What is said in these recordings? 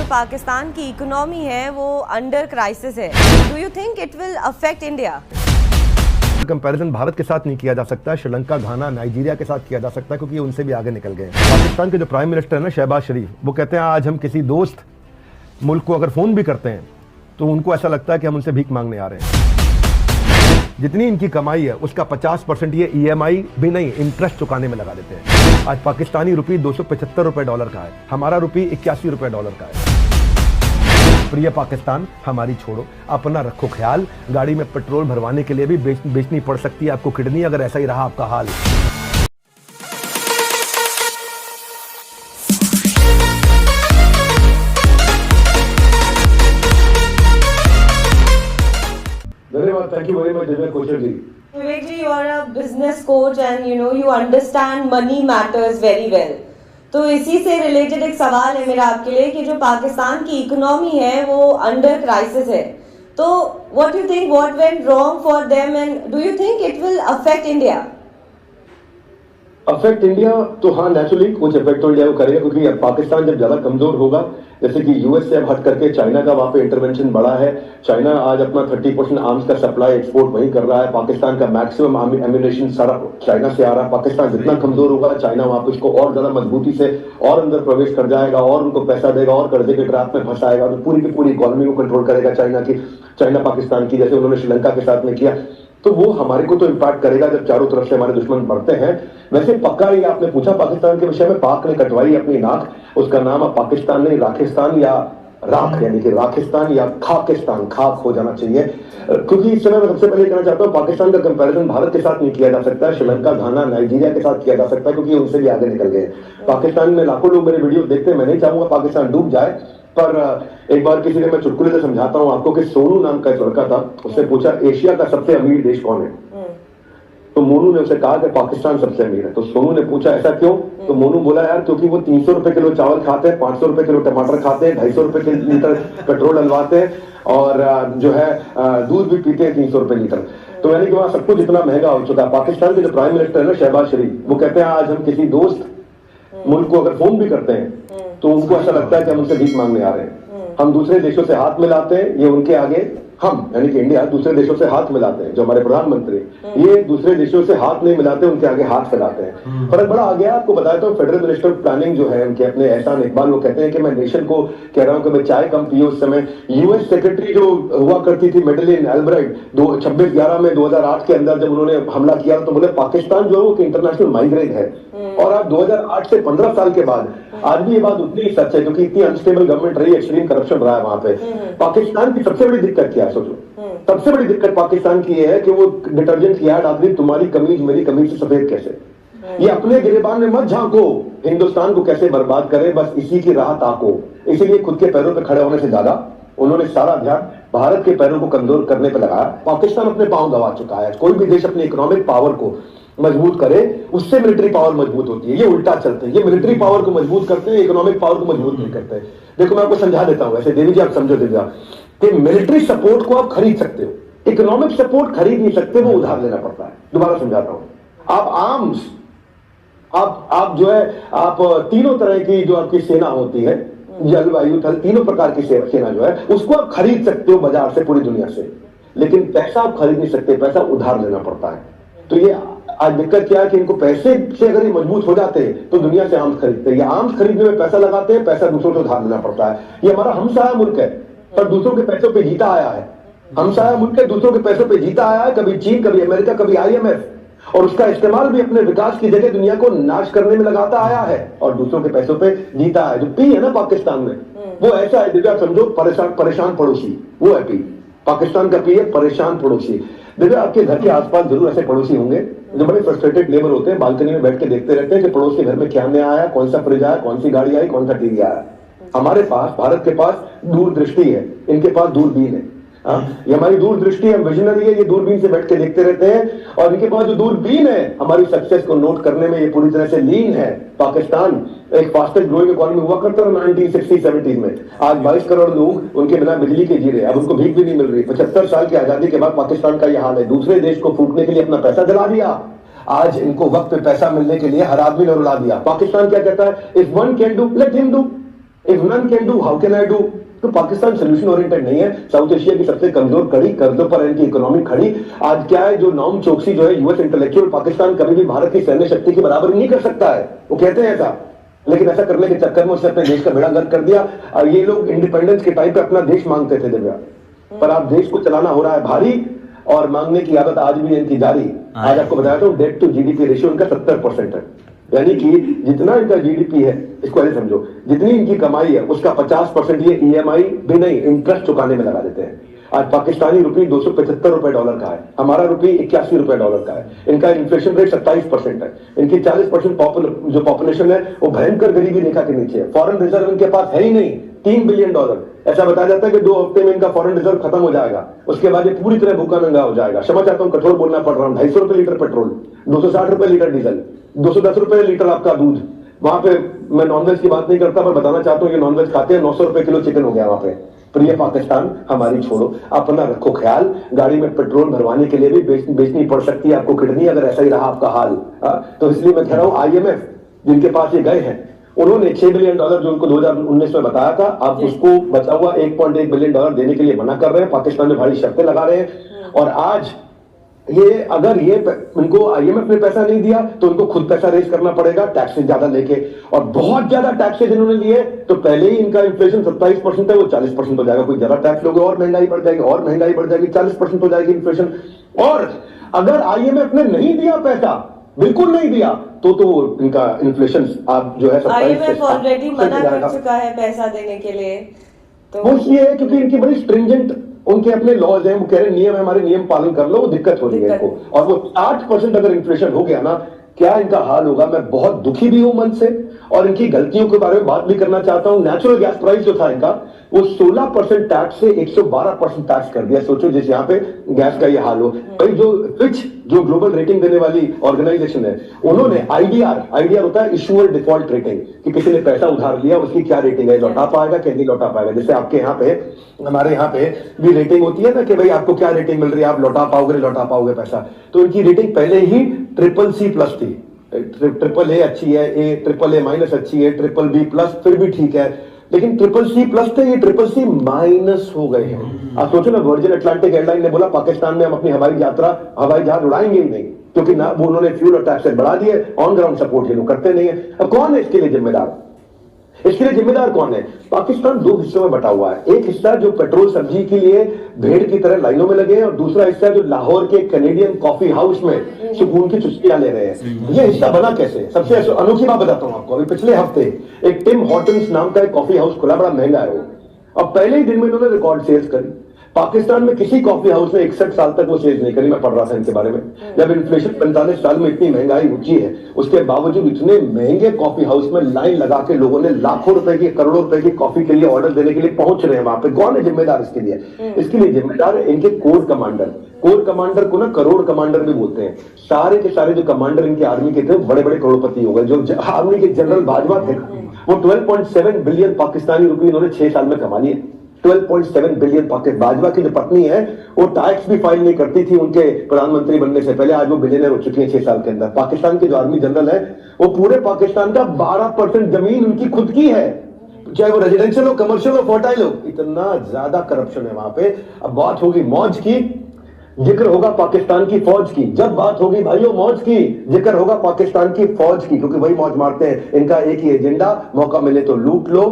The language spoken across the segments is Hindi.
जो पाकिस्तान की इकोनॉमी है वो अंडर क्राइसिस है, do you think it will affect India? Comparison Bharat के साथ नहीं किया जा सकता, श्रीलंका, घाना, नाइजीरिया के साथ किया जा सकता है क्योंकि उनसे भी आगे निकल गए हैं। पाकिस्तान के जो प्राइम मिनिस्टर है ना, शहबाज शरीफ, वो कहते हैं आज हम किसी दोस्त मुल्क को अगर फोन भी करते हैं तो उनको ऐसा लगता है कि हम उनसे भीख मांगने आ रहे हैं। जितनी इनकी कमाई है उसका 50% ये EMI भी नहीं, इंटरेस्ट चुकाने में लगा देते हैं। आज पाकिस्तानी रुपये 275 रुपए डॉलर का है, हमारा रुपये 81 रुपए डॉलर का है। प्रिय पाकिस्तान, हमारी छोड़ो, अपना रखो ख्याल। गाड़ी में पेट्रोल भरवाने के लिए भी बेचनी पड़ सकती है आपको किडनी, अगर ऐसा ही रहा आपका हाल। धन्यवाद, thank you very much Divya Kochar ji. Vivek ji, you are a business coach and you understand money matters very well. तो इसी से रिलेटेड एक सवाल है मेरा आपके लिए कि जो पाकिस्तान की इकोनॉमी है वो अंडर क्राइसिस है, तो what you think, what went wrong for them and do you think it will affect India? Affect India तो हाँ, नेचुरली कुछ इफेक्ट तो इंडिया को करेगा क्योंकि अब पाकिस्तान जब ज्यादा कमजोर होगा, जैसे कि यूएस से अब हट करके चाइना का वहां पे इंटरवेंशन बढ़ा है। चाइना आज अपना 30% आर्म्स का सप्लाई एक्सपोर्ट वहीं कर रहा है। पाकिस्तान का मैक्सिमम एम्यूनेशन सारा चाइना से आ रहा है। पाकिस्तान जितना कमजोर होगा, चाइना वहां पे उसको और ज्यादा मजबूती से और अंदर प्रवेश कर जाएगा और उनको पैसा देगा और कर्जे के ट्रैप में फंसाएगा, तो पूरी की पूरी इकोनॉमी को कंट्रोल करेगा चाइना पाकिस्तान की, जैसे उन्होंने श्रीलंका के साथ में किया। तो वो हमारे को तो इम्पैक्ट करेगा जब चारों तरफ से हमारे दुश्मन बढ़ते हैं। वैसे पक्का ही आपने पूछा पाकिस्तान के विषय में, पाक ने कटवाई अपनी नाक, उसका नाम अब पाकिस्तान नहीं राखिस्तान या राख, यानी कि राखिस्तान या खाकिस्तान, खाक हो जाना चाहिए। क्योंकि इस समय मैं सबसे पहले कहना चाहता हूँ पाकिस्तान का कंपैरिजन भारत के साथ नहीं किया जा सकता, श्रीलंका, घाना, नाइजीरिया के साथ किया जा सकता है क्योंकि उनसे भी आगे निकल गए। पाकिस्तान में लाखों लोग मेरे वीडियो देखते हैं, मैं नहीं चाहूंगा पाकिस्तान डूब जाए, पर एक बार किसी ने, मैं चुटकुले से समझाता हूं आपको कि सोनू नाम का एक लड़का था, उससे पूछा एशिया का सबसे अमीर देश कौन है, तो मोनू ने उसे कहा कि पाकिस्तान सबसे अमीर है। तो सोनू ने पूछा ऐसा क्यों, तो मोनू बोला यार क्योंकि वो 300 रुपए किलो चावल खाते हैं, 500 रुपए किलो टमाटर खाते हैं, 250 रुपए के लीटर पेट्रोल डलवाते हैं और जो है दूध भी पीते हैं 300 रुपए लीटर। तो यानी कि वहां सब कुछ इतना महंगा हो चुका है। पाकिस्तान के जो प्राइम मिनिस्टर है ना, शहबाज शरीफ, वो कहते हैं आज हम किसी दोस्त मुल्क को अगर फोन भी करते हैं तो उनको ऐसा लगता है कि हम उनसे भीख मांगने आ रहे हैं। हम दूसरे देशों से हाथ मिलाते हैं, ये उनके आगे, हम यानी कि इंडिया दूसरे देशों से हाथ मिलाते हैं, जो हमारे प्रधानमंत्री, ये दूसरे देशों से हाथ नहीं मिलाते, उनके आगे हाथ फैलाते हैं। फर्क बड़ा आ गया। आपको बताया तो फेडरल मिनिस्टर प्लानिंग जो है उनके अपने एहसान इकबाल, वो कहते हैं कि मैं नेशन को कह रहा हूं कि मैं चाय कम पियो। उस समय यूएस सेक्रेटरी जो हुआ करती थी मेडेलिन एल्ब्राइट, 26/11 में 2008 के अंदर जब उन्होंने हमला किया तो बोले पाकिस्तान जो है वो इंटरनेशनल माइग्रेन है। और आज 2008 से 15 साल के बाद आज भी ये बात उतनी ही सच है क्योंकि इतनी अनस्टेबल गवर्नमेंट रही, एक्सट्रीम करप्शन रहा है वहां पे। पाकिस्तान की सबसे बड़ी दिक्कत क्या है सोचो, सबसे बड़ी दिक्कत पाकिस्तान की है कि वो डिटर्जेंट की ऐड आती, तुम्हारी कमीज मेरी कमीज से सफेद कैसे। ये अपने गिरेबान में मत झांको, हिंदुस्तान को कैसे बर्बाद करे, बस इसी की राह ताको। इसीलिए खुद के पैरों पे खड़े होने से ज्यादा उन्होंने सारा ध्यान भारत के पैरों को कमजोर करने पर लगाया। पाकिस्तान अपने पांव गंवा चुका है। कोई भी देश अपने इकोनॉमिक पावर को मजबूत करे उससे मिलिट्री पावर मजबूत होती है, ये उल्टा चलते हैं। ये मिलिट्री पावर को मजबूत करते हैं, इकोनॉमिक पावर को मजबूत नहीं करते। देखो मैं आपको समझा देता हूं, ऐसे देवी जी आप समझो दिव्या, कि मिलिट्री सपोर्ट को आप खरीद सकते हो, इकोनॉमिक सपोर्ट खरीद नहीं सकते, वो उधार लेना पड़ता है। दोबारा समझाता हूं, आप आर्म्स, आप जो है आप तीनों तरह की जो आपकी सेना होती है, जलवायु थल, तीनों प्रकार की सेना जो है उसको आप खरीद सकते हो बाजार से, पूरी दुनिया से, लेकिन पैसा आप खरीद नहीं सकते, पैसा उधार लेना पड़ता है। तो ये आज दिक्कत क्या है कि इनको पैसे से अगर ये मजबूत हो जाते हैं तो दुनिया से आर्म्स खरीदते हैं। ये आर्म्स खरीदने में पैसा लगाते हैं, पैसा दूसरों से उधार लेना पड़ता है। ये हमारा हमसाया मुल्क है पर दूसरों के पैसों पे जीता आया है। हमसाया मुल्क है, दूसरों के पैसों पे जीता आया है, कभी चीन, कभी अमेरिका, कभी IMF, और उसका इस्तेमाल भी अपने विकास की जगह दुनिया को नाश करने में लगाता आया है और दूसरों के पैसों पे जीता है। जो पी है ना पाकिस्तान में, वो ऐसा है दिव्या, समझो परेशान पड़ोसी, वो है पी। पाकिस्तान का पी है परेशान पड़ोसी। देखो आपके घर के आसपास जरूर ऐसे पड़ोसी होंगे जो बड़े फ्रस्ट्रेटेड लेबर होते हैं, बालकनी में बैठ के देखते रहते हैं कि पड़ोस के घर में क्या नया आया, कौन सा फ्रिज आया, कौन सी गाड़ी आई, कौन सा टीवी आया। हमारे पास, भारत के पास दूरदृष्टि है, इनके पास दूरबीन है। ये हमारी दूरदृष्टि है, विजनरी है, ये दूरबीन से बैठ के देखते रहते हैं। और इनके पास जो दूरबीन है हमारी सक्सेस को नोट करने में, ये पूरी तरह से लीन है। पाकिस्तान एक फास्टेस्ट ग्रोइंग इकोनॉमी हुआ करता था 1960-70 में, आज 22 करोड़ लोग उनके बिना बिजली के जी रहे, अब उनको भीख भी नहीं मिल रही। 75 साल की आजादी के बाद पाकिस्तान का यह हाल है। दूसरे देश को फूटने के लिए अपना पैसा जला दिया, आज इनको वक्त पे पैसा मिलने के लिए हर आदमी ने रुला दिया। पाकिस्तान क्या कहता है, if one can do let him do. If none can do how can I do? तो पाकिस्तान सोल्यूशन ओरिएंटेड नहीं है। साउथ एशिया की सबसे कमजोर कड़ी, कर्जों पर इनकी इकोनॉमी खड़ी। आज क्या है, जो नॉम चोकसी जो है यूएस इंटेलेक्चुअल, पाकिस्तान कभी भी भारत की सैन्य शक्ति की बराबरी नहीं कर सकता है, वो कहते हैं ऐसा, लेकिन ऐसा करने के चक्कर में उसने अपने देश का बेड़ा गर्क कर दिया। और ये लोग इंडिपेंडेंस के टाइम पे अपना देश मांगते थे दिव्या, पर आप देश को चलाना हो रहा है भारी, और मांगने की आदत आज भी इनकी जारी। आज आपको बताया था डेट टू जीडीपी रेशियो इनका 70% है, यानी कि जितना इनका जीडीपी है, इसको ऐसे समझो, जितनी इनकी कमाई है उसका 50% ये ईएमआई भी नहीं, इंटरेस्ट चुकाने में लगा देते हैं। आज पाकिस्तानी रुपये 275 रुपए डॉलर का है, हमारा रुपये 81 रुपए डॉलर का है। इनका इन्फ्लेशन रेट 27% है। इनकी 40% जो पॉपुलेशन है वो भयंकर गरीबी रेखा के नीचे है। फॉरेन रिजर्व इनके पास है ही नहीं, $3 बिलियन। ऐसा बताया जाता है कि 2 हफ्ते में इनका फॉरेन रिजर्व खत्म हो जाएगा, उसके बाद ये पूरी तरह भूखा नंगा हो जाएगा। क्षमा चाहता हूं, कठोर बोलना पड़ रहा हूं। 250 रुपए लीटर पेट्रोल, 260 रुपए लीटर डीजल, 210 रुपए लीटर आपका दूध। वहां पे मैं नॉनवेज की बात नहीं करता, पर बताना चाहता हूं, ये नॉनवेज खाते हैं, 900 रुपए किलो चिकन हो गया वहां पे। प्रिय पाकिस्तान, हमारी छोड़ो, अपना रखो ख्याल। गाड़ी में पेट्रोल भरवाने के लिए भी बेचनी पड़ सकती है आपको किडनी, अगर ऐसा ही रहा आपका हाल। तो इसलिए मैं कह रहा हूं, IMF जिनके पास ये गए हैं, उन्होंने $6 बिलियन जो उनको 2019 में बताया था, आप उसको बचा हुआ $1.1 बिलियन देने के लिए मना कर रहे हैं। पाकिस्तान में भारी शर्तें लगा रहे हैं। और आज ये अगर ये उनको IMF ने पैसा नहीं दिया तो उनको खुद पैसा रेज करना पड़ेगा, टैक्सेस ज्यादा लेके। और बहुत ज्यादा टैक्सेस इन्होंने लिए तो पहले ही इनका इन्फ्लेशन 27% है, वो 40% हो जाएगा। कोई ज्यादा टैक्स लोगे और महंगाई बढ़ जाएगी, और महंगाई बढ़ जाएगी, 40% हो जाएगी इन्फ्लेशन। और अगर IMF ने नहीं दिया पैसा, बिल्कुल नहीं दिया, तो इनका इन्फ्लेशन आप जो है IMF ऑलरेडी मना कर चुका है पैसा देने के लिए। तो वो इसलिए है क्योंकि इनकी बड़ी स्ट्रिंजेंट उनके अपने लॉज हैं, वो कह रहे हैं नियम है हमारे, नियम पालन कर लो, वो दिक्कत हो रही है इनको। और वो 8% अगर इन्फ्लेशन हो गया ना, क्या इनका हाल होगा। मैं बहुत दुखी भी हूं मन से, और इनकी गलतियों के बारे में बात भी करना चाहता हूं। नेचुरल गैस प्राइस जो था इनका, वो 16% टैक्स से 112% टैक्स कर दिया। सोचो जिस यहाँ पे गैस का ये हाल हो। भाई जो फिच, जो ग्लोबल रेटिंग देने वाली ऑर्गेनाइजेशन है, उन्होंने आईडीआर होता है इशूअर डिफॉल्ट रेटिंग, कि किसी ने पैसा उधार लिया उसकी क्या रेटिंग है, लौटा पाएगा कि नहीं लौटा पाएगा। जैसे आपके यहाँ पे, हमारे यहाँ पे भी रेटिंग होती है ना, कि भाई आपको क्या रेटिंग मिल रही है, आप लौटा पाओगे नहीं लौटा पाओगे पैसा। तो इनकी रेटिंग पहले ही CCC+ थी। AAA अच्छी है, AAA- अच्छी है, BBB+ फिर भी ठीक है, लेकिन CCC+ थे, ये CCC- हो गए हैं। आप सोचो ना, वर्जिन अटलांटिक एयरलाइन ने बोला पाकिस्तान में हम अपनी हवाई जहाज उड़ाएंगे ही नहीं, क्योंकि ना वो उन्होंने फ्यूल और टैक्सेस बढ़ा दिए, ऑन ग्राउंड सपोर्ट ये लोग करते नहीं है। अब कौन है इसके लिए जिम्मेदार? इसके लिए जिम्मेदार कौन है? पाकिस्तान 2 हिस्सों में बटा हुआ है। एक हिस्सा जो पेट्रोल सब्जी के लिए भेड़ की तरह लाइनों में लगे हैं, और दूसरा हिस्सा जो लाहौर के कैनेडियन कॉफी हाउस में सुकून की चुस्कियां ले रहे हैं। ये हिस्सा बना कैसे? सबसे अनोखी बात बताता हूं आपको। अभी पिछले हफ्ते एक टिम हॉर्टन्स नाम का एक कॉफी हाउस खुला, बड़ा महंगा है वो। अब पहले ही दिन में इन्होंने रिकॉर्ड सेल्स करी। पाकिस्तान में किसी कॉफी हाउस ने 61 साल तक वो सेल्स नहीं करी। मैं पढ़ रहा था इनके बारे में, जब इन्फ्लेशन 45 साल में इतनी महंगाई ऊंची है, उसके बावजूद इतने महंगे कॉफी हाउस में लाइन लगा के लोगों ने लाखों रुपए की, करोड़ों रुपए की कॉफी के लिए ऑर्डर देने के लिए पहुंच रहे हैं वहां पे। कौन है जिम्मेदार इसके लिए? इसके लिए जिम्मेदार है इनके कोर कमांडर। कोर कमांडर को ना करोड़ कमांडर भी बोलते हैं। सारे के सारे जो कमांडर इनके आर्मी के थे, बड़े बड़े करोड़पति हो गए। जो आर्मी के जनरल बाजवा थे, वो 12.7 बिलियन पाकिस्तानी रुपए इन्होंने 6 साल में कमा लिए। 12.7 बिलियन बाजवा की जो पत्नी है, वो टैक्स भी फाइल नहीं करती थी उनके प्रधानमंत्री बनने से पहले, आज वो बिलियनर हो चुकी है 6 साल के अंदर। पाकिस्तान के जो आर्मी जनरल है, वो पूरे पाकिस्तान का 12% जमीन उनकी खुद की है, चाहे वो रेजिडेंशियल हो, कमर्शियल हो, फर्टाइल हो। इतना ज्यादा करप्शन है वहां पे। अब बात होगी मौज की, जिक्र होगा पाकिस्तान की फौज की। जब बात होगी भाइयों मौज की, जिक्र होगा पाकिस्तान की फौज की, क्योंकि वही मौज मारते हैं। इनका एक ही एजेंडा, मौका मिले तो लूट लो।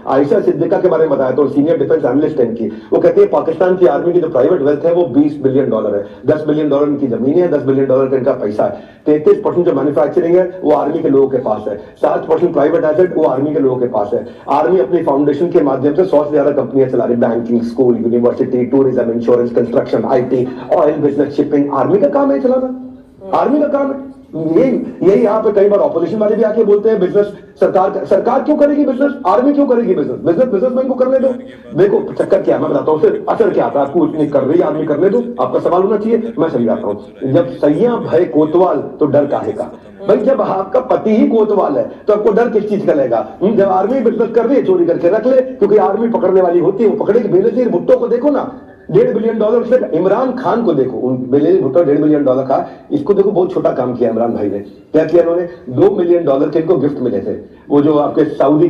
आयशा सिद्दीका के बारे में बताया तो, सीनियर डिफेंस एनालिस्ट है इनकी, वो कहती है पाकिस्तान की आर्मी की जो प्राइवेट वेल्थ है वो $20 बिलियन है। $10 बिलियन इनकी जमीन है, $10 बिलियन का इनका पैसा है। 33% जो मैन्युफैक्चरिंग है वो आर्मी के लोगों के पास है। 7% प्राइवेट एसेट वो आर्मी के लोगों के पास है। आर्मी अपनी फाउंडेशन के माध्यम से 100 से ज्यादा कंपनियां चला रही, banking, school, university, tourism, insurance, construction, IT, oil business, shipping. Army का काम है चलाना, आर्मी का काम है। यही यहाँ पे कई बार ऑपोजिशन वाले भी आके बोलते हैं बिजनेस सरकार क्यों करेगी बिजनेस, आर्मी क्यों करेगी बिजनेस, बिजनेसमैन को करने दो। देखो चक्कर क्या, मैं बताता हूँ सिर्फ असर क्या आता है। आपको इतनी कर रही है आर्मी, करने दो। आपका सवाल होना चाहिए, मैं समझाता हूँ। जब सैया भय कोतवाल तो डर काहे का? भाई जब आपका पति ही कोतवाल है तो आपको डर किस चीज का लगेगा? जब आर्मी बिजनेस कर रही है, चोरी करके रख ले, क्योंकि आर्मी पकड़ने वाली होती है, वो पकड़ेगी। बेनजीर भुट्टो को देखो ना, $1.5 बिलियन से। इमरान खान को देखो, बेनजीर भुट्टो $1.5 बिलियन का, इसको देखो बहुत छोटा काम किया इमरान भाई ने। क्या किया इन्होंने? $2 मिलियन के इनको गिफ्ट मिले थे। वो जो आपके सऊदी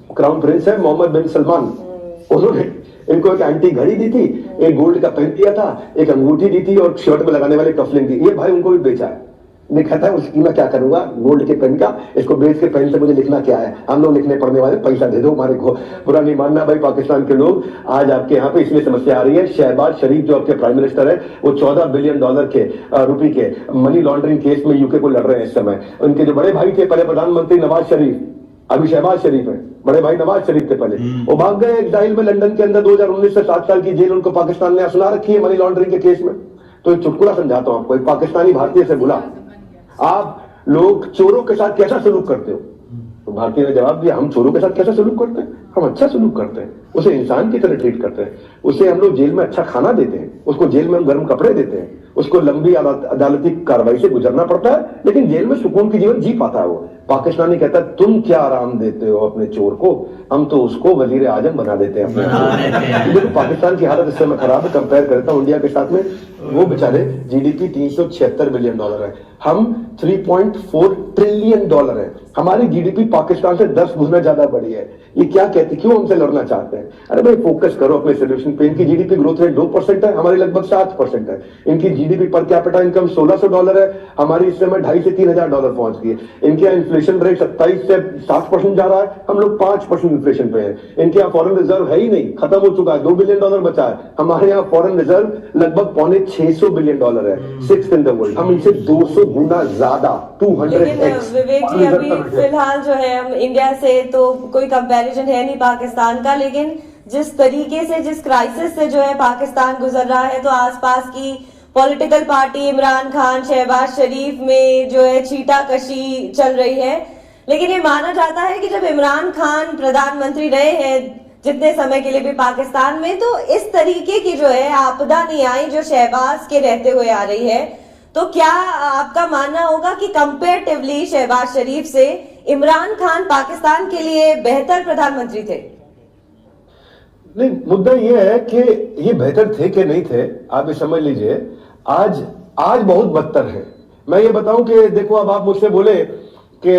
क्राउन प्रिंस है मोहम्मद बिन सलमान, उन्होंने इनको एक एंटी घड़ी दी थी, एक गोल्ड का पेन दिया था, एक अंगूठी दी थी और शर्ट में लगाने वाली कफलिंग दी। ये भाई उनको भी बेचा है। मैं कहता है उसकी मैं क्या करूंगा गोल्ड के पेन का, इसको बेच के पेन से मुझे लिखना क्या है, हम लोग लिखने पढ़ने वाले, पैसा दे दो हमारे को। बुरा नहीं मानना भाई पाकिस्तान के लोग, आज आपके यहाँ पे इसलिए समस्या आ रही है। शहबाज शरीफ जो आपके प्राइम मिनिस्टर है, वो $14 बिलियन के रुपए के मनी लॉन्ड्रिंग केस में यूके को लड़ रहे हैं इस समय। उनके जो बड़े भाई थे पहले प्रधानमंत्री नवाज शरीफ, अभी शहबाज शरीफ है, बड़े भाई नवाज शरीफ थे पहले, वो भाग गए एग्जाइल में लंदन के अंदर 2019 से 7 साल की जेल उनको पाकिस्तान ने सुना रखी है मनी लॉन्ड्रिंग के केस में। तो एक चुटकुला समझाता हूं आपको, एक पाकिस्तानी भारतीय से बोला, आप लोग चोरों के साथ कैसा सलूक करते हो? तो भारतीय ने जवाब दिया, हम चोरों के साथ कैसा सलूक करते हैं? हम अच्छा सलूक करते हैं, उसे इंसान की तरह ट्रीट करते हैं, उसे हम लोग जेल में अच्छा खाना देते हैं, उसको जेल में हम गर्म कपड़े देते हैं, उसको लंबी अदालती कार्रवाई से गुजरना पड़ता है, लेकिन जेल में सुकून की जीवन जी पाता है वो। पाकिस्तानी कहता है तुम क्या आराम देते हो अपने चोर को, हम तो उसको वजीर आजम बना देते हैं अपने। देखो पाकिस्तान की हालत इस समय खराब है, कंपेयर करता हूं इंडिया के साथ में। वो बेचारे जीडीपी $376 बिलियन है, हम $3.4 ट्रिलियन है। हमारी जीडीपी पाकिस्तान से 10 गुना ज्यादा बड़ी है। ये क्या कहते, क्यों हमसे लड़ना चाहते हैं? अरे भाई फोकस करो अपने सोल्यूशन पे। इनकी जीडीपी ग्रोथ रेट 2% है, हमारी लगभग 7% है। इनकी जीडीपी पर कैपिटा इनकम $1600 है, हमारी इस समय $2,500 से $3,000 पहुंच गई है। इनके यहाँ इन्फ्लेशन रेट 27 से 60% जा रहा है, हम लोग 5% इन्फ्लेशन पे है। इनके यहाँ फॉरेन रिजर्व है ही नहीं, खत्म हो चुका है, $2 बिलियन बचा है। हमारे यहाँ फॉरेन रिजर्व लगभग $600 बिलियन है, 6th इन द वर्ल्ड। हम इनसे 200 गुना ज्यादा, 200x। विवेक जी अभी फिलहाल जो है हम इंडिया से तो कोई कंपैरिजन है नहीं पाकिस्तान का, लेकिन जिस तरीके से जिस क्राइसिस से जो है पाकिस्तान गुजर रहा है, तो आसपास की पॉलिटिकल पार्टी इमरान खान, शहबाज शरीफ में जो है छीटाकशी चल रही है। लेकिन ये माना जाता है कि जब इमरान खान प्रधानमंत्री रहे हैं जितने समय के लिए भी पाकिस्तान में, तो इस तरीके की जो है आपदा नहीं आई जो शहबाज के रहते हुए आ रही है। तो क्या आपका मानना होगा कि कंपेरेटिवली शहबाज शरीफ से इमरान खान पाकिस्तान के लिए बेहतर प्रधानमंत्री थे? नहीं, मुद्दा यह है कि ये बेहतर थे कि नहीं थे, आप ये समझ लीजिए। आज बहुत बदतर है। मैं ये बताऊं कि देखो, अब आप मुझसे बोले कि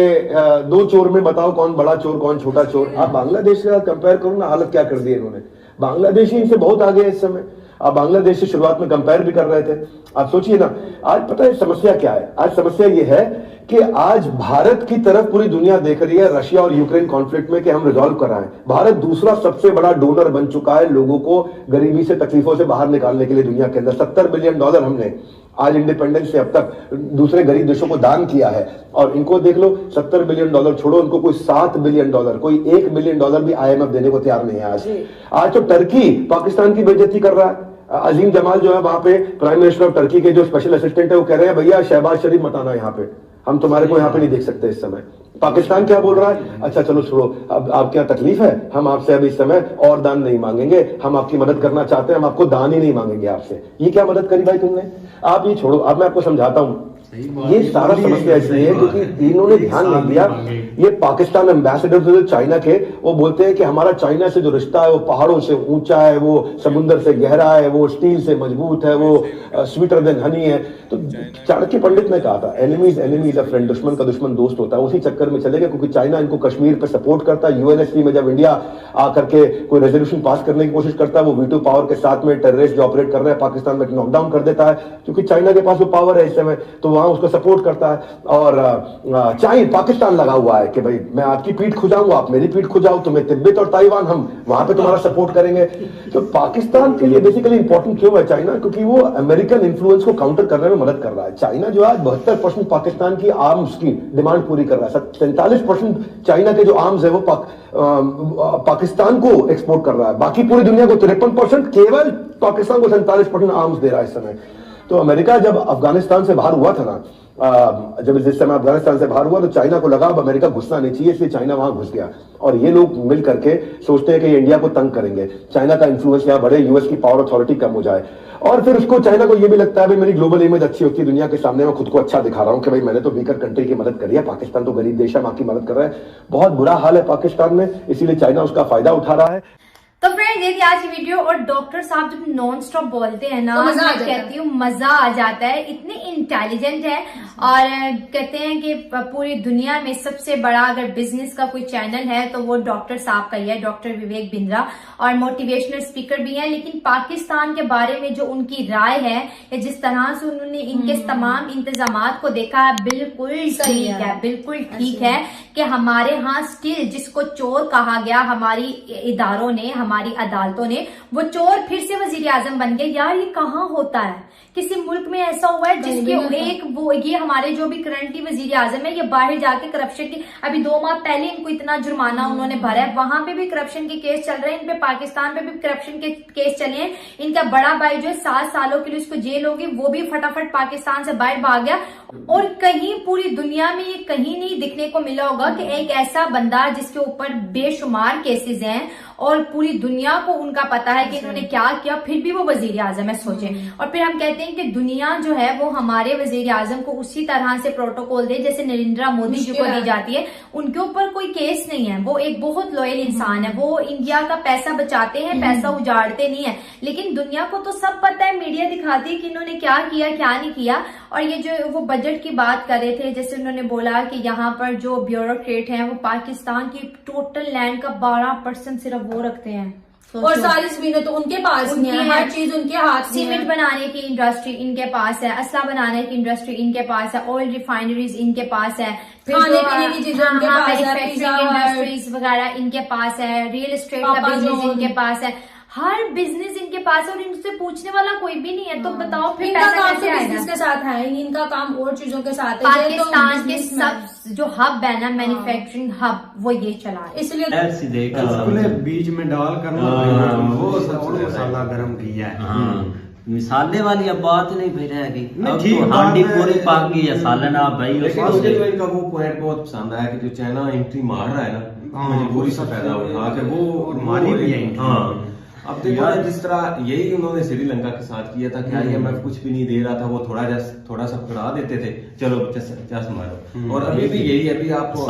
2 चोर में बताओ कौन बड़ा चोर कौन छोटा चोर। आप बांग्लादेश के साथ कंपेयर करो ना, हालत क्या कर दी है इन्होंने। बांग्लादेश ही इनसे बहुत आगे है इस समय। आप बांग्लादेश से शुरुआत में कंपेयर भी कर रहे थे। आप सोचिए ना, आज पता है समस्या क्या है? आज समस्या ये है कि आज भारत की तरफ पूरी दुनिया देख रही है रशिया और यूक्रेन कॉन्फ्लिक्ट में कि हम रिजॉल्व कराएं। भारत दूसरा सबसे बड़ा डोनर बन चुका है लोगों को गरीबी से, तकलीफों से बाहर निकालने के लिए दुनिया के अंदर। $70 बिलियन हमने आज इंडिपेंडेंस से अब तक दूसरे गरीब देशों को दान किया है। और इनको देख लो, $70 बिलियन छोड़ो, इनको कोई $7 बिलियन, कोई $1 बिलियन भी IMF देने को तैयार नहीं है। आज तो टर्की पाकिस्तान की बेइज्जती कर रहा है। अजीम जमाल जो है वहां पे प्राइम मिनिस्टर ऑफ टर्की के जो स्पेशल असिस्टेंट है, वो कह रहे हैं भैया शहबाज शरीफ मत आना यहाँ पे, हम तुम्हारे को यहाँ पे नहीं देख सकते इस समय। पाकिस्तान क्या बोल रहा है? अच्छा चलो छोड़ो, अब आपके यहाँ तकलीफ है, हम आपसे अब इस समय और दान नहीं मांगेंगे, हम आपकी मदद करना चाहते हैं, हम आपको दान ही नहीं मांगेंगे आपसे। ये क्या मदद करी भाई तुमने? आप ये छोड़ो, अब मैं आपको समझाता हूं। ये सारा समस्या इसलिए है क्योंकि इन्होंने ध्यान नहीं दिया। ये पाकिस्तान एम्बेसडर जो चाइना के, वो बोलते हैं कि हमारा चाइना से जो रिश्ता है वो पहाड़ों से ऊंचा है, वो समुद्र से गहरा है, वो स्टील से मजबूत है, वो स्वीटर देन हनी है। तो चाणक्य पंडित ने कहा था, एनिमीज एनिमीज अ फ्रेंड, दुश्मन का दुश्मन दोस्त होता है। उसी चक्कर में चले गए क्योंकि चाइना इनको कश्मीर पे सपोर्ट करता है। यूएनएससी में जब इंडिया आकर के कोई रेजोल्यूशन पास करने की कोशिश करता है, वो वीटो पावर के साथ में टेररिस्ट जो ऑपरेट कर रहे हैं पाकिस्तान में नॉकडाउन कर देता है, क्योंकि चाइना के पास वो पावर है इस समय, तो वहां उसको सपोर्ट करता है। और पाकिस्तान लगा हुआ है कि भाई मैं आपकी पीठ खुजाऊंगा, आप मेरी पीठ खुजाओ, तुम्हें तिब्बत और ताइवान हम वहां पे तुम्हारा सपोर्ट करेंगे। तो पाकिस्तान के लिए बेसिकली इंपॉर्टेंट क्यों है चाइना? क्योंकि वो अमेरिकन इन्फ्लुएंस को काउंटर करने में मदद कर रहा है। चाइना जो है 72% पाकिस्तान की आर्म्स की डिमांड पूरी कर रहा है। 47% चाइना के जो आर्म्स है वो पाकिस्तान को एक्सपोर्ट कर रहा है। बाकी पूरी दुनिया को 53%, केवल पाकिस्तान को 47% आर्म्स दे रहा है इस समय। तो अमेरिका जब अफगानिस्तान से बाहर हुआ था ना, जब जिस समय अफगानिस्तान से बाहर हुआ, तो चाइना को लगा अब अमेरिका घुसना नहीं चाहिए, इसलिए चाइना वहां घुस गया। और ये लोग मिल करके सोचते हैं कि ये इंडिया को तंग करेंगे, चाइना का इंफ्लुएंस यहाँ बढ़े, यूएस की पावर अथॉरिटी कम हो जाए। और फिर उसको चाइना को ये भी लगता है भाई मेरी ग्लोबल इमेज अच्छी होती है दुनिया के सामने, मैं खुद को अच्छा दिखा रहा हूं कि भाई मैंने तो वीकर कंट्री की मदद करी है, पाकिस्तान तो गरीब देश है, वहां की मदद कर रहा है। बहुत बुरा हाल है पाकिस्तान में, इसीलिए चाइना उसका फायदा उठा रहा है। तो फ्रेंड्स ये थी आज की वीडियो। और डॉक्टर साहब जब नॉन स्टॉप बोलते हैं ना, तो मजा आ मैं जाता है। कहती हूँ मजा आ जाता है। इतने इंटेलिजेंट है और कहते हैं कि पूरी दुनिया में सबसे बड़ा अगर बिजनेस का कोई चैनल है तो वो डॉक्टर साहब का ही है, डॉक्टर विवेक बिंद्रा। और मोटिवेशनल स्पीकर भी हैं। लेकिन पाकिस्तान के बारे में जो उनकी राय है या जिस तरह से उन्होंने इनके तमाम इंतजामात को देखा है, बिल्कुल सही ठीक है। है, बिल्कुल ठीक है कि हमारे यहाँ स्टिल जिसको चोर कहा गया हमारी इदारों ने, हमारी अदालतों ने, वो चोर फिर से वजीर आजम बन गए। यार ये कहाँ होता है? किसी मुल्क में ऐसा हुआ है जिसके एक वो ये हमारे जो भी करंटली वजीर आजम है ये बाहर जाके करप्शन की, अभी 2 माह पहले इनको इतना जुर्माना उन्होंने भरा है, वहां पे भी करप्शन के केस चल रहे हैं इन पे, पाकिस्तान पे भी करप्शन के केस चले हैं। इनका बड़ा भाई जो है 7 सालों के लिए उसको जेल होगी, वो भी फटाफट पाकिस्तान से बाहर भाग गया। और कहीं पूरी दुनिया में ये कहीं नहीं दिखने को मिला होगा कि एक ऐसा बंदा जिसके ऊपर बेशुमार केसेस हैं और पूरी दुनिया को उनका पता है कि इन्होंने क्या किया, फिर भी वो वजीर आजम है, सोचें। और फिर हम कहते हैं कि दुनिया जो है वो हमारे वजीर आजम को उसी तरह से प्रोटोकॉल दे जैसे नरेंद्र मोदी जी को दी जाती है। उनके ऊपर कोई केस नहीं है, वो एक बहुत लॉयल इंसान है, वो इंडिया का पैसा बचाते हैं, पैसा उजाड़ते नहीं है। लेकिन दुनिया को तो सब पता है, मीडिया दिखाती है कि इन्होंने क्या किया क्या नहीं किया। और ये जो वो बजट की बात कर रहे थे, जैसे उन्होंने बोला कि यहाँ पर जो ब्यूरोक्रेट हैं वो पाकिस्तान की टोटल लैंड का 12% सिर्फ वो रखते हैं। और सारी जमीनें तो उनके पास ही है, हर चीज उनके हाथ में सीमेंट है। बनाने की इंडस्ट्री इनके पास है, असला बनाने की इंडस्ट्री इनके पास है, ऑयल रिफाइनरीज इनके पास है, खाने पीने की चीजें उनके पास है, मैन्युफैक्चरिंग पिज्जा हट, इंडस्ट्रीज वगैरह इनके पास है, रियल एस्टेट का पापा बिजनेस जॉन। इनके पास है, हर बिजनेस इनके पास है और इनसे पूछने वाला कोई भी नहीं है। तो बताओ फिर इनका पैसा काम कैसे तो आएगा? बिजनेस के साथ है ही, इनका काम और चीजों के साथ है। ये तो पाकिस्तान के businessman है। सब जो हब है ना, मैन्युफैक्चरिंग हब, वो ये चला है। इसलिए ऐसी देखा उसने बीच में डाल कर ना हाँ, वो वो सब सबसे मसाला गरम किया है। हाँ मिसाले वाली अब बात नहीं फिर है कि नहीं, अब ठीक तो बात हांडी है। पूरी पाक गई है सालन आप भाई लेकिन उसको मुझे से- तो इनका वो पॉइंट बहुत पसंद आया कि जो चाइना एंट्री मार रहा है ना, हाँ, मजबूरी से फायदा उठा के वो और मारी भी है हाँ अब देखो ना, जिस तरह यही उन्होंने श्रीलंका के साथ किया था कि IMF कुछ भी नहीं दे रहा था, वो थोड़ा सा बढ़ा देते थे, चलो चस मारो। और अभी भी यही है, अभी आपको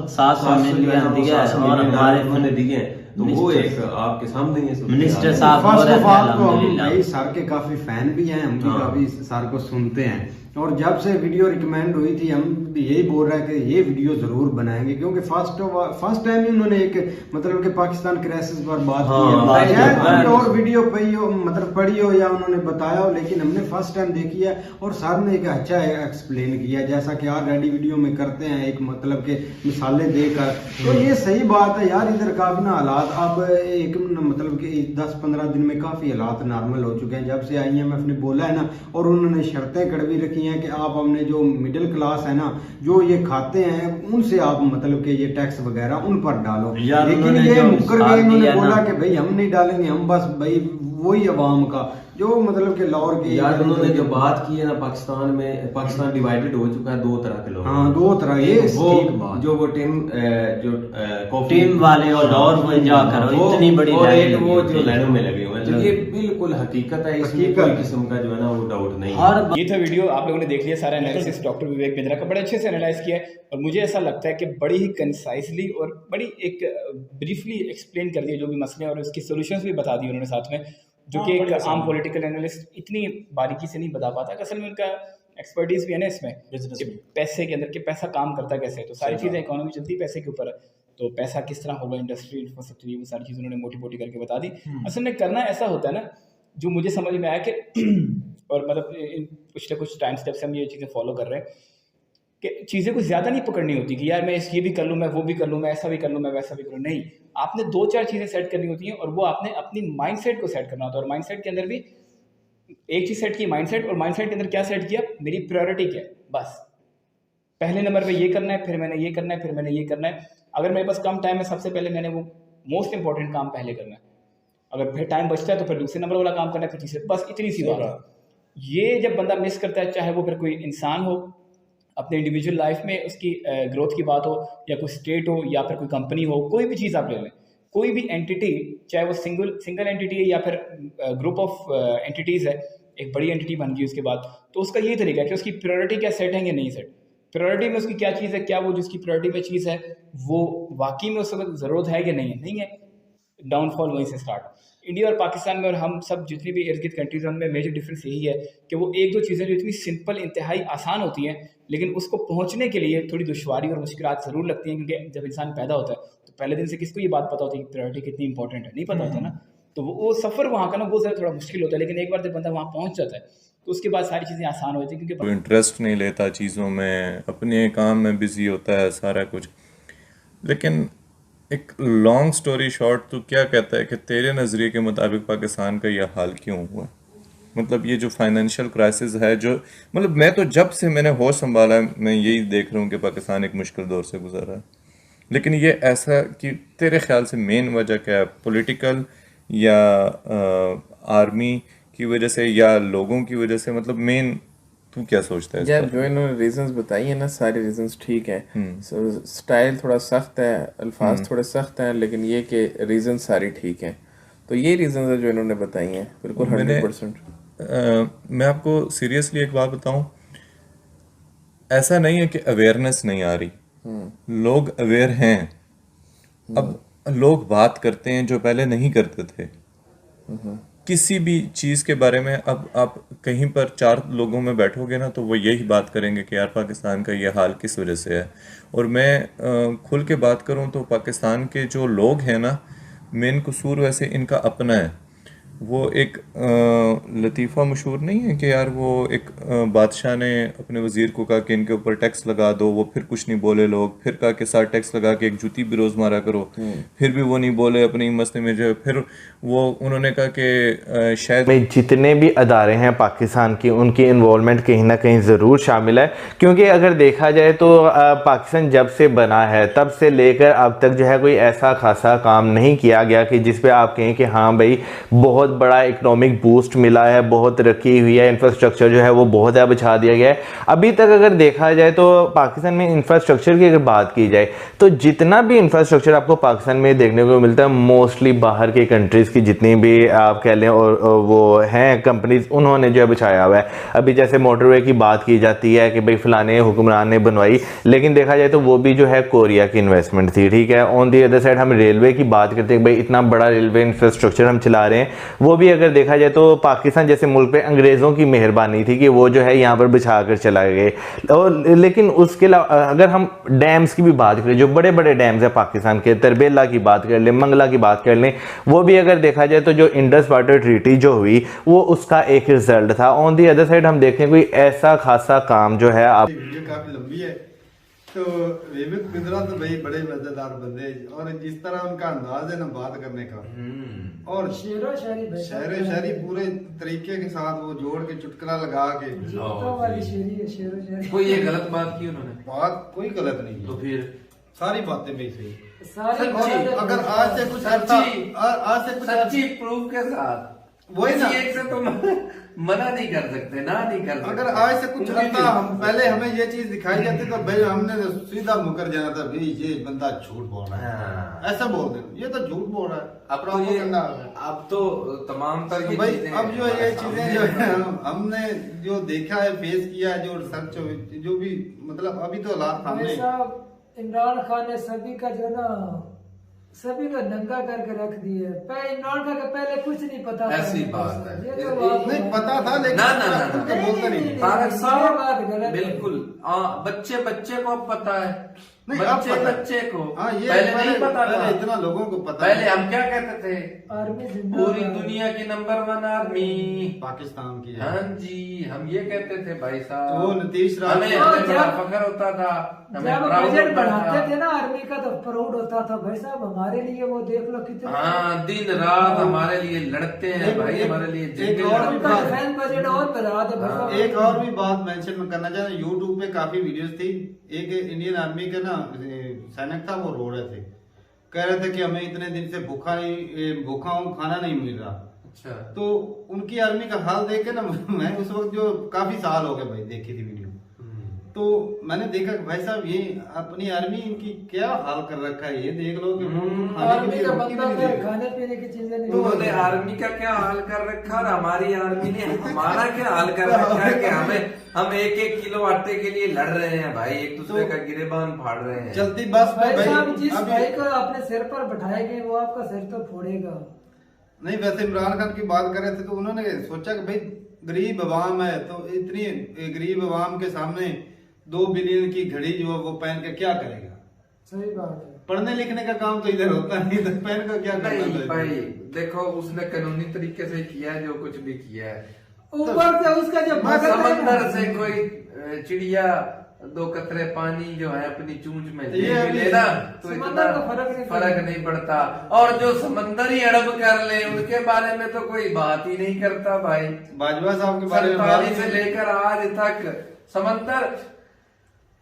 700 मिलियन दिया है और हमारे उन्होंने दिए हैं, तो वो एक आपके सामने ही है। मिनिस्टर साहब फर्स्ट और ऑफ ऑल तो हम अल्हम्दुलिल्लाह। भाई सर के काफी फैन भी हैं, हम भी हाँ। काफी सर को सुनते हैं। और जब से वीडियो रिकमेंड हुई थी हम भी यही बोल रहे हैं कि ये वीडियो जरूर बनाएंगे, क्योंकि फर्स्ट टाइम ही उन्होंने एक मतलब कि पाकिस्तान क्राइसिस पर बात हाँ, की बात है। की शायद है। कोई और वीडियो पढ़ी हो, मतलब पढ़ी हो या उन्होंने बताया हो, लेकिन हमने फर्स्ट टाइम देखी है। और सर ने एक अच्छा एक्सप्लेन किया, जैसा कि ऑलरेडी वीडियो में करते हैं, एक मतलब के मिसालें देकर। तो ये सही बात है यार, इधर काफी ना हालात अब एक मतलब कि 10-15 दिन में काफी हालात नॉर्मल हो चुके हैं जब से IMF ने बोला है ना। और उन्होंने शर्तें कड़वी रखी हैं कि आप हमने जो मिडिल क्लास है ना, जो ये खाते हैं उनसे आप मतलब कि ये टैक्स वगैरह उन पर डालो। यार लेकिन उन्होंने ये जो मुकर साथ गए, इन्होंने दिया ना- बोला कि भाई हम नहीं डालेंगे, हम बस भाई वही अवाम का जो मतलब कि लाहौर के यार उन्होंने जो बात की है ना, पाकिस्तान डिवाइडेड हो चुका है 2 तरह के लोग। हाँ 2 तरह, ये वो ठीक बात। जो वो टीम जो कॉफी टीम वाले और लाहौर में जाकर वो- इतनी बड़ी और लाइन एक लगी वो होती जो है। लाइनों में लगे हुए हैं, तो ये बिल्कुल हकीकत है, इसमें हकीकत। कोई किस्म का जो है ना वो डाउट नहीं है। हर ये था वीडियो, आप लोगों ने देख लिया सारा एनालिसिस डॉक्टर विवेक बिंद्रा का, बड़े अच्छे से एनालाइज किया है। और मुझे ऐसा लगता है कि बड़ी ही कंसाइजली और बड़ी एक ब्रीफली एक्सप्लेन कर दिया जो भी मसले हैं, और उसकी सॉल्यूशंस भी बता दिए उन्होंने साथ में, जो कि एक आम पॉलिटिकल एनालिस्ट इतनी बारीकी से नहीं बता पाता। असल में उनका एक्सपर्टीज भी है ना इसमें, कि पैसे के अंदर कि पैसा काम करता कैसे है। तो सारी चीज़ें इकोनॉमी चलती है पैसे के ऊपर है, तो पैसा किस तरह होगा, इंडस्ट्री इंफ्रास्ट्रक्चर, वो सारी चीज़ उन्होंने मोटी मोटी करके बता दी। असल में करना ऐसा होता है ना, जो मुझे समझ में आया कि और मतलब पिछले कुछ टाइम स्टेप से हम ये चीज़ें फॉलो कर रहे हैं कि चीज़ें कुछ ज़्यादा नहीं पकड़नी होती कि यार मैं ये भी कर लूँ, मैं वो भी कर लूँ, मैं ऐसा भी कर लूँ, मैं वैसा भी करूँ। नहीं, आपने 2-4 चीज़ें सेट करनी होती हैं और वो आपने अपनी माइंडसेट को सेट करना होता है। और माइंडसेट के अंदर भी एक चीज़ सेट की, माइंडसेट, और माइंडसेट के अंदर क्या सेट किया, मेरी प्रायोरिटी क्या है, बस पहले नंबर पे ये करना है, फिर मैंने ये करना है, फिर मैंने ये करना है। अगर मेरे पास कम टाइम है, सबसे पहले मैंने वो मोस्ट इंपॉर्टेंट काम पहले करना है। अगर फिर टाइम बचता है तो फिर दूसरे नंबर वाला काम करना है, फिर तीसरे, बस इतनी सी बात है। ये जब बंदा मिस करता है, चाहे वो फिर कोई इंसान हो, अपने इंडिविजुअल लाइफ में उसकी ग्रोथ की बात हो, या कोई स्टेट हो, या फिर कोई कंपनी हो, कोई भी चीज़ आप ले लें, कोई भी एंटिटी, चाहे वो सिंगल एंटिटी है या फिर ग्रुप ऑफ एंटिटीज़ है, एक बड़ी एंटिटी बन गई उसके बाद, तो उसका यही तरीका है कि उसकी प्रायोरिटी क्या सेट है या नहीं सेट। प्रायोरिटी में उसकी क्या चीज़ है, क्या वो जिसकी प्रायोरिटी में चीज़ है वो वाकई में उस वक्त ज़रूरत है कि नहीं है, नहीं है, डाउनफॉल वहीं से स्टार्ट। इंडिया और पाकिस्तान में और हम सब जितनी भी इर्द गिर्द कंट्रीज हैं उनमें मेजर डिफरेंस यही है कि वो एक दो चीज़ें जो इतनी सिंपल इंतहाई आसान होती हैं लेकिन उसको पहुंचने के लिए थोड़ी दुश्वारी और मुश्किलात ज़रूर लगती हैं, क्योंकि जब इंसान पैदा होता है तो पहले दिन से किसको ये बात पता होती है कि प्रायोरिटी कितनी इंपॉर्टेंट है, नहीं पता होता ना। तो वो सफ़र वहाँ का ना वो ज़रा थोड़ा मुश्किल होता है, लेकिन एक बार जब बंदा वहाँ पहुँच जाता है तो उसके बाद सारी चीज़ें आसान हो जाती हैं, क्योंकि इंटरेस्ट नहीं लेता चीज़ों में, अपने काम में बिजी होता है सारा कुछ। लेकिन एक लॉन्ग स्टोरी शॉर्ट, तो क्या कहता है कि तेरे नज़रिए के मुताबिक पाकिस्तान का यह हाल क्यों हुआ? मतलब ये जो फाइनेंशियल क्राइसिस है, जो मतलब मैं तो जब से मैंने होश संभाला है मैं यही देख रहा हूँ कि पाकिस्तान एक मुश्किल दौर से गुजर रहा है। लेकिन ये ऐसा कि तेरे ख्याल से मेन वजह क्या है? पॉलिटिकल या आर्मी की वजह से या लोगों की वजह से? मतलब मेन तू क्या सोचता है? यार जो इन्होंने रीजंस बताई है ना, सारे रीजंस ठीक हैं। स्टाइल थोड़ा सख्त है, अल्फाज थोड़े सख्त हैं, लेकिन ये कि रीजन सारी ठीक हैं। तो ये रीजंस है जो इन्होंने बताई हैं, बिल्कुल 100%। मैं आपको सीरियसली एक बात बताऊं, ऐसा नहीं है कि अवेयरनेस नहीं आ रही, लोग अवेयर हैं। अब लोग बात करते हैं जो पहले नहीं करते थे किसी भी चीज़ के बारे में। अब आप कहीं पर 4 लोगों में बैठोगे ना तो वो यही बात करेंगे कि यार पाकिस्तान का ये हाल किस वजह से है। और मैं खुल के बात करूं तो पाकिस्तान के जो लोग हैं ना, मेन कसूर वैसे इनका अपना है। वो एक लतीफ़ा मशहूर नहीं है कि यार वो एक बादशाह ने अपने वज़ीर को कहा कि इनके ऊपर टैक्स लगा दो, वो फिर कुछ नहीं बोले। लोग फिर कहा कि साथ टैक्स लगा के एक जूती भी रोज़ मारा करो, फिर भी वो नहीं बोले अपनी मसले में। जो फिर वो उन्होंने कहा कि शायद में जितने भी अदारे हैं पाकिस्तान की, उनकी इन्वॉल्वमेंट कहीं ना कहीं ज़रूर शामिल है। क्योंकि अगर देखा जाए तो पाकिस्तान जब से बना है तब से लेकर अब तक जो है कोई ऐसा खासा काम नहीं किया गया कि जिस पे आप कहें कि हाँ भाई बहुत बड़ा इकोनॉमिक बूस्ट मिला है, बहुत तरक्की हुई है, इंफ्रास्ट्रक्चर जो है वो बहुत ज़्यादा बिछा दिया गया है। अभी तक अगर देखा जाए तो पाकिस्तान में इंफ्रास्ट्रक्चर की अगर बात की जाए तो जितना भी इंफ्रास्ट्रक्चर आपको पाकिस्तान में देखने को मिलता है मोस्टली बाहर के कंट्रीज़ की जितनी भी आप कह लें और वो हैं कंपनीज, उन्होंने जो है बिछाया हुआ है। अभी जैसे मोटरवे की बात की जाती है कि भाई फलाने हुक्मरान ने बनवाई, लेकिन देखा जाए तो वो भी जो है कोरिया की इन्वेस्टमेंट थी, ठीक है। ऑन दी अदर साइड हम रेलवे की बात करते हैं, भाई इतना बड़ा रेलवे इंफ्रास्ट्रक्चर हम चला रहे हैं, वो भी अगर देखा जाए तो पाकिस्तान जैसे मुल्क पे अंग्रेज़ों की मेहरबानी थी कि वो जो है यहाँ पर बिछा कर चला गए। और लेकिन उसके अलावा अगर हम डैम्स की भी बात करें, जो बड़े बड़े डैम्स है पाकिस्तान के, तरबेला की बात कर लें, मंगला की बात कर लें, वो भी अगर देखा जाए तो जो इंडस वाटर ट्रीटी जो हुई वो उसका एक रिजल्ट था। ऑन दी अदर साइड हम देखें कोई ऐसा खासा काम जो है आप काफी लंबी है। तो विवेक बिंद्रा तो भाई बड़े मजेदार बंदे, और जिस तरह उनका अंदाज है ना बात करने का, और शेरो शायरी पूरे तरीके के साथ वो जोड़ के चुटकुला लगा के कोई ये गलत बात की उन्होंने? बात कोई गलत नहीं, तो फिर सारी बातें भी सही। अगर आज से कुछ सच्ची प्रूफ के साथ वही ना, एक से तो मना नहीं कर सकते, ना नहीं कर सकते। अगर आज से कुछ रहता, हम पहले हमें ये चीज दिखाई जाती तो भाई हमने तो सीधा मुकर जाना था, भाई ये बंदा झूठ बोल रहा है, ऐसा बोल दे, ये तो झूठ बोल रहा है। अब तो तमाम तरह की भाई अब जो ये चीजें जो है हमने जो देखा है, फेस किया है, जो रिसर्च जो भी मतलब अभी तो हालात सामने। इमरान खान ने सभी का जो ना सभी को नंगा करके रख दिए। इमरान खान का पहले कुछ नहीं पता था, ऐसी बात है, ये तो नहीं पता था, लेकिन ना बोलते नहीं। तारक साहब बात गलत बिल्कुल बच्चे को अब पता है, नहीं, बच्चे को ये पहले नहीं पता था, इतना लोगों को पता। पहले हम क्या कहते थे, आर्मी पूरी दुनिया की नंबर 1 आर्मी पाकिस्तान की। हाँ जी, हम ये कहते थे भाई साहब। वो नीतीश राज हमें बड़ा फख्र होता था, हमें प्राउड बजट होता बढ़ाते था थे ना आर्मी का, तो प्राउड होता था भाई साहब हमारे लिए। वो देख लो कितने दिन रात हमारे लिए लड़ते हैं भाई, हमारे लिए बजट और बढ़ा दे। एक और भी बात मेंशन करना चाह रहा हूँ, यूट्यूब पे काफी वीडियोस थी। एक इंडियन आर्मी का ना सैनिक था, वो रो रहे थे, कह रहे थे कि हमें इतने दिन से भूखा हूँ, खाना नहीं मिल रहा। अच्छा, तो उनकी आर्मी का हाल देख के ना मैं उस वक्त जो काफी साल हो गए भाई देखी थी वीडियो, तो मैंने देखा कि भाई साहब ये अपनी आर्मी इनकी क्या हाल कर रखा है, ये देख लो कि आर्मी का बंदा फिर खाने पीने की चीजें नहीं, उन्होंने आर्मी का क्या हाल कर रखा और हमारी आर्मी ने हमारा क्या हाल कर रखा है कि हम 1-1 किलो आटे के लिए लड़ रहे हैं भाई, एक दूसरे का गिरेबान फाड़ रहे हैं। चलती बस भाई साहब जिस भाई को अपने सिर पर बैठाएंगे वो आपका सिर तो फोड़ेगा। नहीं, वैसे इमरान खान की बात कर रहे थे तो उन्होंने सोचा कि भाई गरीब अवाम है, तो इतनी गरीब अवाम के सामने 2 बिलियन की घड़ी जो है वो पहन के क्या करेगा। सही बात है, पढ़ने लिखने का काम तो इधर होता नहीं, तो पहन कर क्या करना। भाई देखो उसने कानूनी तरीके से किया है जो कुछ भी किया है, ऊपर से उसका जो समंदर से कोई चिड़िया 2 कतरे पानी जो है अपनी चूंच में ले लेना तो इतना फर्क नहीं पड़ता, और जो समंदर ही अड़ब कर ले उनके बारे में तो कोई बात ही नहीं करता भाई। बाजवा साहब के बारे में से लेकर आज तक समंदर।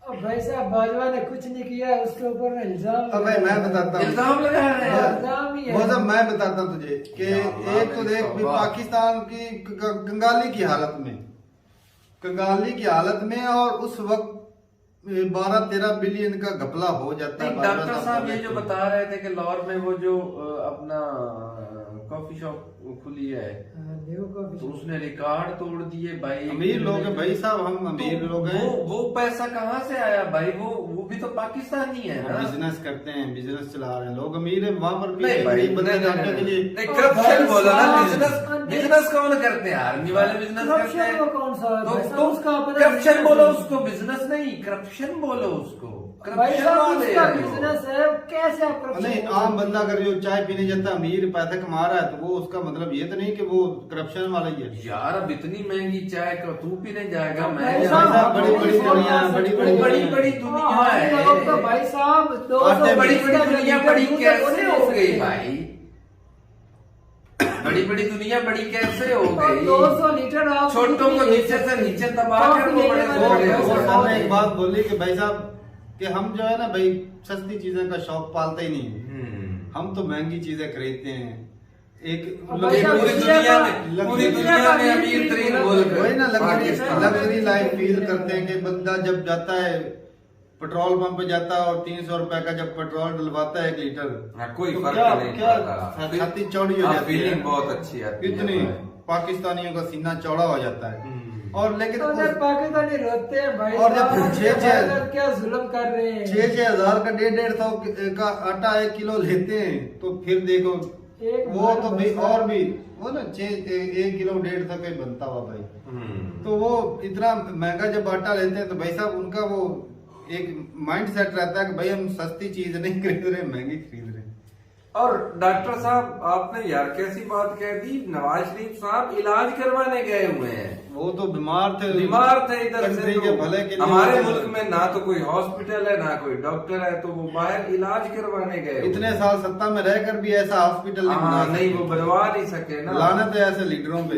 भाई साहब बाजवा ने कुछ नहीं किया, उसके ऊपर इल्जाम। अब भाई मैं बताता हूँ, इल्जाम लगा रहे हैं, इल्जाम ही है। मैं बताता हूँ तुझे कि एक तो देख पाकिस्तान की कंगाली की हालत में और उस वक्त 12-13 बिलियन का घपला हो जाता है। डॉक्टर साहब ये जो बता रहे थे कि लाहौर में वो जो अपना कॉफी शॉप खुली है तो उसने रिकॉर्ड तोड़ दिए भाई। अमीर लोग हैं भाई साहब, हम अमीर लोग हैं। वो पैसा कहाँ से आया भाई? वो भी तो पाकिस्तानी है ना, बिजनेस करते हैं, बिजनेस चला रहे हैं लोग, अमीर है वहाँ पर भी के लिए करप्शन बोला ना। बिजनेस कौन करते हैं? आर्मी वाले बिजनेस करते हैं। कौन सा करप्शन बोलो उसको, बिजनेस नहीं करप्शन बोलो उसको। बिजनेस है, कैसे आप नहीं, आम बंदा अगर जो चाय पीने जाता अमीर पैसा कमा रहा है तो वो उसका मतलब ये तो नहीं कि वो करप्शन वाला ही है। यार अब इतनी महंगी चाय का तू पीने जाएगा? मैं बड़ी दुनिया है भाई साहब, बड़ी दुनिया बड़ी कैसे हो गई भाई? बड़ी दुनिया बड़ी कैसे हो गई? 200 लीटर छोटों को नीचे से नीचे दबा कर वो बड़े से बड़े। एक बात बोली कि भाई साहब कि हम जो है ना भाई सस्ती चीजें का शौक पालते ही नहीं, हम तो महंगी चीजें खरीदते हैं। पूरी दुनिया में अमीर तरीन मुल्क वही ना, लग्जरी लाइफ फील करते हैं कि बंदा जब जाता है पेट्रोल पंप पे जाता है और 300 रुपए का जब पेट्रोल डलवाता है 1 लीटर, कोई तो फर्क नहीं पड़ता, छाती चौड़ी हो जाती है, बहुत अच्छी आती है। इतनी पाकिस्तानियों का सीना चौड़ा हो जाता है। और लेकिन पाकिस्तानी रोते हैं भाई, और जब क्या जुल्म कर रहे हैं, 6-6 हजार का 150 का आटा 1 किलो लेते हैं तो फिर देखो वो तो भाई और भी वो ना 1 किलो 1.5 का बनता हुआ भाई, तो वो इतना महंगा जब आटा लेते हैं तो भाई साहब उनका वो एक माइंड सेट रहता है कि भाई हम सस्ती चीज नहीं खरीद रहे, महंगी खरीद रहे। और डॉक्टर साहब आपने यार कैसी बात कह दी, नवाज शरीफ साहब इलाज करवाने गए हुए हैं। वो तो बीमार थे इधर से के भले के लिए। हमारे मुल्क में ना तो कोई हॉस्पिटल है ना कोई डॉक्टर है, तो वो बाहर इलाज करवाने गए। इतने साल सत्ता में रहकर भी ऐसा हॉस्पिटल नहीं वो बनवा नहीं सके ना, लानत है ऐसे लीडरों पे।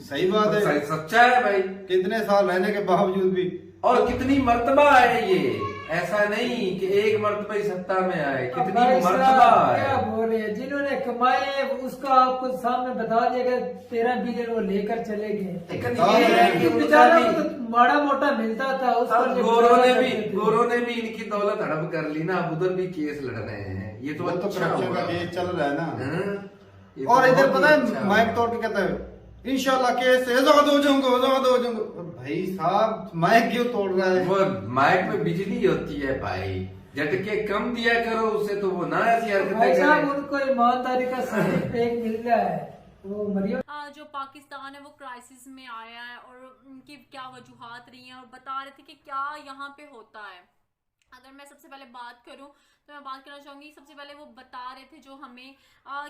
सही बात है, सच्चा है भाई, कितने साल रहने के बावजूद भी। और कितनी मर्तबा है ये, ऐसा नहीं कि एक मर्तबा ही सत्ता में आए, कितनी मर्तबा है। क्या बोल रहे हैं, जिन्होंने कमाए उसका आपको सामने बता दिया कि 13 बिलियन वो लेकर चले गए, बेचारा को तो माड़ा मोटा मिलता था उस पर। गोरों ने भी इनकी दौलत हड़प कर ली ना, अब उधर भी केस लड़ रहे हैं, ये तो अच्छा का केस चल रहा है ना। और इधर पता है माइक तोड़ के कहता है इंशाल्लाह केस से आजाद हो जाऊंगा। भाई साहब माइक क्यों तोड़ रहा है? वो माइक में बिजली होती है भाई, झटके कम दिया करो उससे, तो वो ना ऐसी हरकतें करें। उनको ईमानदारी का सही पेग मिल रहा है। वो मरियम जो पाकिस्तान है वो क्राइसिस में आया है और उनकी क्या वजूहात रही हैं और बता रहे थे कि क्या यहाँ पे होता है। अगर मैं सबसे पहले बात करूं तो मैं बात करना चाहूँगी, सबसे पहले वो बता रहे थे जो हमें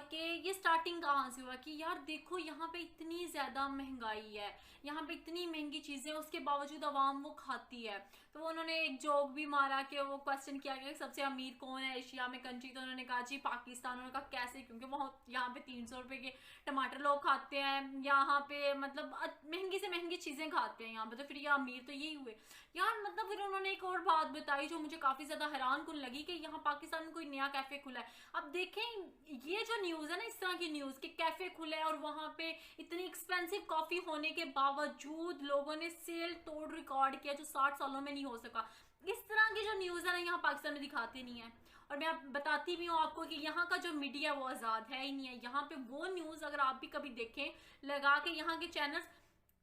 कि ये स्टार्टिंग कहाँ से हुआ कि यार देखो यहाँ पे इतनी ज़्यादा महंगाई है, यहाँ पे इतनी महंगी चीज़ें, उसके बावजूद आवाम वो खाती है। तो उन्होंने एक जोक भी मारा कि वो क्वेश्चन किया गया सबसे अमीर कौन है एशिया में कंट्री, तो उन्होंने कहा जी पाकिस्तान। उन्होंने कहा कैसे? क्योंकि वो यहाँ पे 300 रुपये के टमाटर लोग खाते हैं, यहाँ पे मतलब महंगी से महंगी चीज़ें खाते हैं यहाँ पे, तो फिर ये अमीर तो यही हुए यार। मतलब फिर उन्होंने एक और बात बताई जो मुझे काफ़ी ज़्यादा हैरान कुन लगी कि यहाँ पाकिस्तान में कोई नया कैफे खुला है। अब देखें ये जो न्यूज है ना, इस तरह की न्यूज कि कैफे खुला है और वहां पे इतनी एक्सपेंसिव कॉफी होने के बावजूद लोगों ने सेल तोड़ रिकॉर्ड किया जो 60 सालों में नहीं हो सका। इस तरह की जो न्यूज है ना यहाँ पाकिस्तान में दिखाते नहीं है। और मैं बताती भी हूँ आपको कि यहाँ का जो मीडिया वो आजाद है ही नहीं है। यहाँ पे वो न्यूज अगर आप भी कभी देखें लगा के यहाँ के चैनल्स,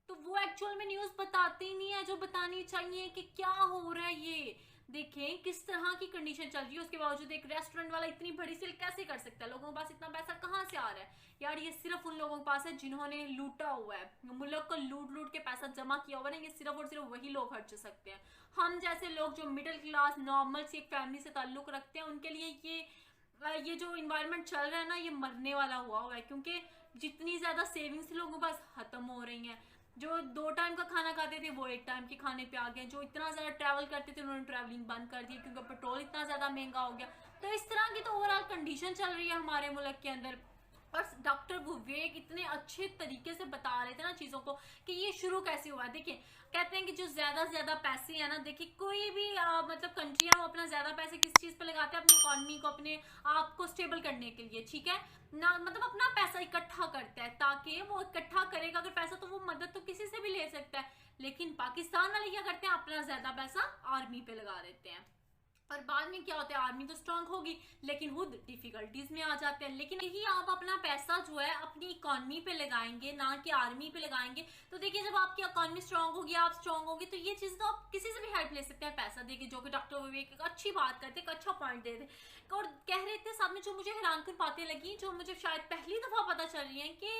तो वो एक्चुअल में न्यूज बताते ही नहीं है जो बतानी चाहिए कि क्या हो रहा है। ये देखें किस तरह की कंडीशन चल रही है, उसके बावजूद एक रेस्टोरेंट वाला इतनी बड़ी सेल कैसे कर सकता है? लोगों के पास इतना पैसा कहाँ से आ रहा है यार? ये सिर्फ उन लोगों के पास है जिन्होंने लूटा हुआ है, मुल्क को लूट लूट के पैसा जमा किया हुआ है ना, ये सिर्फ और सिर्फ वही लोग खर्च सकते हैं। हम जैसे लोग जो मिडिल क्लास नॉर्मल सी एक फैमिली से ताल्लुक रखते हैं, उनके लिए ये जो इन्वायरमेंट चल रहा है ना, ये मरने वाला हुआ है, क्योंकि जितनी ज्यादा सेविंग्स लोगों के पास खत्म हो रही हैं। जो 2 टाइम का खाना खाते थे वो 1 टाइम के खाने पे आ गए। जो इतना ज्यादा ट्रैवल करते थे उन्होंने ट्रैवलिंग बंद कर दी क्योंकि पेट्रोल इतना ज्यादा महंगा हो गया। तो इस तरह की तो ओवरऑल कंडीशन चल रही है हमारे मुल्क के अंदर। और डॉक्टर विवेक इतने अच्छे तरीके से बता रहे थे ना चीजों को कि ये शुरू कैसे हुआ। देखिए कहते हैं कि जो ज्यादा से ज्यादा पैसे है ना, देखिए कोई भी मतलब कंट्री है वो अपना ज्यादा पैसे किस चीज पे लगाते हैं? अपनी इकोनॉमी को, अपने आप को स्टेबल करने के लिए, ठीक है ना, मतलब अपना पैसा इकट्ठा करता है ताकि वो इकट्ठा करेगा अगर पैसा तो वो मदद तो किसी से भी ले सकता है। लेकिन पाकिस्तान वाले क्या करते हैं? अपना ज्यादा पैसा आर्मी पे लगा देते हैं और बाद में क्या होता है? आर्मी तो स्ट्रांग होगी लेकिन खुद डिफिकल्टीज में आ जाते हैं। लेकिन यही आप अपना पैसा जो है अपनी इकोनॉमी पे लगाएंगे ना कि आर्मी पे लगाएंगे, तो देखिए जब आपकी इकोनॉमी स्ट्रांग होगी, आप स्ट्रांग होगी, तो ये चीज तो आप किसी से भी हेल्प ले सकते हैं पैसा देके, जो कि डॉक्टर विवेक एक अच्छी बात करते, एक अच्छा पॉइंट देते और कह रहे थे। साथ में जो मुझे हैरान कर बातें लगी, जो मुझे शायद पहली दफा पता चल रही है कि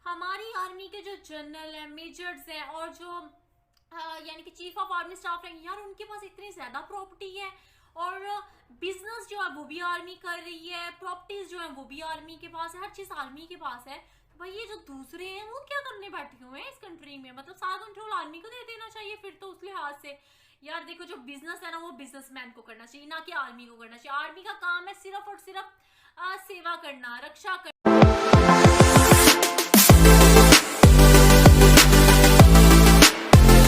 हमारी आर्मी के जो जनरल है, मेजर्स हैं और जो यानी कि चीफ ऑफ आर्मी स्टाफ है यार, उनके पास इतनी ज्यादा प्रॉपर्टी है और बिजनेस जो है वो भी आर्मी कर रही है, प्रॉपर्टीज जो है वो भी आर्मी के पास है, हर चीज आर्मी के पास है। तो भाई ये जो दूसरे हैं वो क्या करने बैठे हुए हैं इस कंट्री में? मतलब सारा कंट्रोल आर्मी को दे देना चाहिए फिर तो उस लिहाज से। यार देखो जो बिजनेस है ना वो बिजनेसमैन को करना चाहिए ना कि आर्मी को करना चाहिए। आर्मी का काम है सिर्फ और सिर्फ सेवा करना, रक्षा करना।